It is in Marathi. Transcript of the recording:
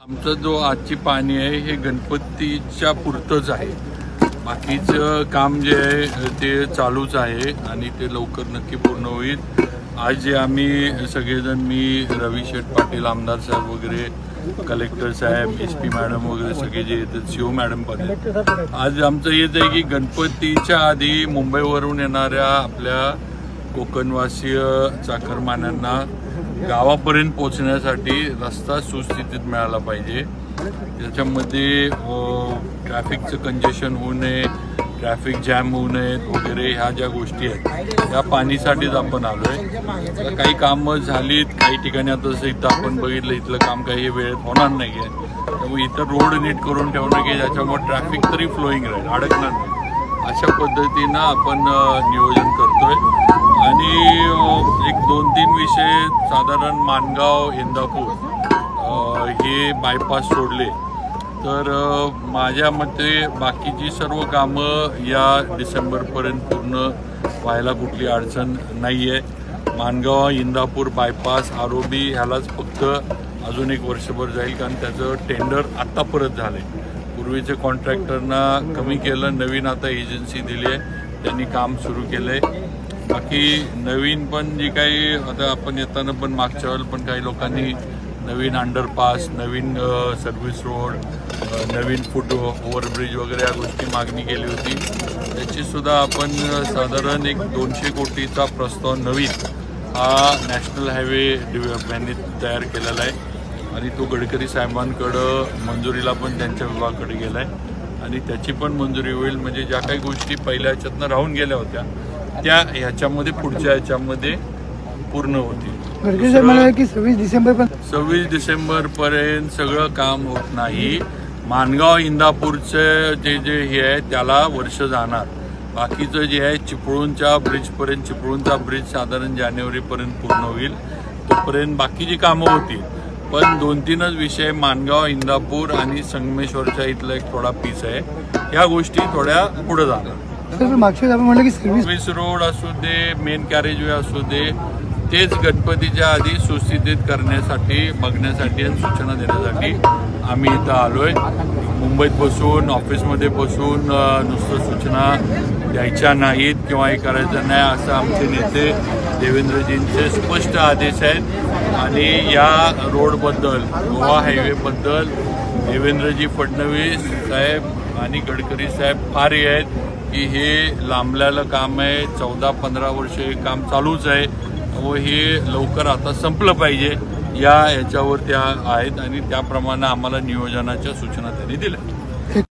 आमचं जो आजची पाणी आहे हे गणपतीच्या पुरतच आहे। बाकीचं काम जे आहे ते चालूच आहे आणि ते लवकर नक्की पूर्ण होईल। आज जे आम्ही सगळेजण मी रवी शेठ पाटील आमदार साहेब वगैरे कलेक्टर साहेब SP मॅडम वगैरे सगळे जे येतात CO मॅडम पण आज आमचं हेच आहे की गणपतीच्या आधी मुंबईवरून येणाऱ्या आपल्या कोकणवासीय चाकरमान्यांना गावापर्यंत पोहोचण्यासाठी रस्ता सुस्थितीत मिळाला पाहिजे। त्याच्यामध्ये ट्रॅफिकचं कंजेशन होऊ नये, ट्रॅफिक जॅम होऊ नये वगैरे ह्या ज्या गोष्टी आहेत त्या पाणीसाठीच आपण आलोय। काही कामं झालीत, काही ठिकाणी आता जसं इथं आपण बघितलं इथलं काम काही वेळेत होणार नाही आहे, त्यामुळे इथं रोड नीट करून ठेवणं की ज्याच्यामुळे ट्रॅफिक तरी फ्लोईंग राहील, अडकणार नाही अशा पद्धतीनं आपण नियोजन करतोय। आणि एक 2-3 विषय साधारण माणगाव इंदापूर हे बायपास सोडले तर माझ्या मते बाकीची सर्व कामं या डिसेंबरपर्यंत पूर्ण व्हायला कुठली अडचण नाही आहे। माणगाव इंदापूर बायपास ROB ह्यालाच फक्त अजून 1 वर्षभर जाईल, कारण त्याचं टेंडर आत्ता परत झालं आहे। पूर्वीचे कॉन्ट्रॅक्टरना कमी केलं, नवीन आता एजन्सी दिली आहे, त्यांनी काम सुरू केलं आहे। बाकी नवीन पण जी काही आता आपण येताना पण मागच्या वेळेला पण काही लोकांनी नवीन अंडरपास, नवीन सर्व्हिस रोड, नवीन फूट ओव्हरब्रिज वगैरे या गोष्टी मागणी केली होती, त्याचीसुद्धा आपण साधारण एक 200 कोटीचा प्रस्ताव नवीन हा नॅशनल हायवे डेव्हलपमेंटने तयार केलेला आहे आणि तो गडकरी साहेबांकडं मंजुरीला पण त्यांच्या विभागाकडे गेला आहे आणि त्याची पण मंजुरी होईल। म्हणजे ज्या काही गोष्टी पहिल्या ह्याच्यातनं राहून गेल्या होत्या त्या ह्याच्यामध्ये पुढच्या ह्याच्यामध्ये पूर्ण होतील। 26 डिसेंबरपर्यंत सगळं काम होत नाही। माणगाव इंदापूरचं जे हे आहे त्याला वर्ष जाणार, बाकीचं जे आहे चिपळूणच्या ब्रिजपर्यंत, चिपळूणचा ब्रिज साधारण जानेवारीपर्यंत पूर्ण होईल, तोपर्यंत बाकीची कामं होतील। पण 2-3च विषय माणगाव इंदापूर आणि संगमेश्वरच्या इथला एक थोडा पीस आहे, ह्या गोष्टी थोड्या पुढे जाणार। सर्व्हिस रोड असू दे, मेन कॅरेजवे असू दे, तेच गणपतीच्या आधी सुस्थितीत करण्यासाठी बघण्यासाठी आणि सूचना देण्यासाठी आम्ही इथं आलोय। मुंबईत बसून ऑफिसमध्ये बसून नुसतं सूचना द्यायच्या नाहीत किंवा हे करायचं नाही असं आमचे नेते देवेंद्रजींचे स्पष्ट आदेश आहेत आणि या रोडबद्दल, गोवा हायवेबद्दल देवेंद्रजी फडणवीस साहेब आणि गडकरी साहेब फार हे आहेत की हे लांबलेलं काम आहे, 14-15 वर्ष हे काम चालूच आहे व हे लवकर आता संपलं पाहिजे या ह्याच्यावर त्या आहेत आणि त्याप्रमाणे आम्हाला नियोजनाच्या सूचना त्यांनी दिल्या।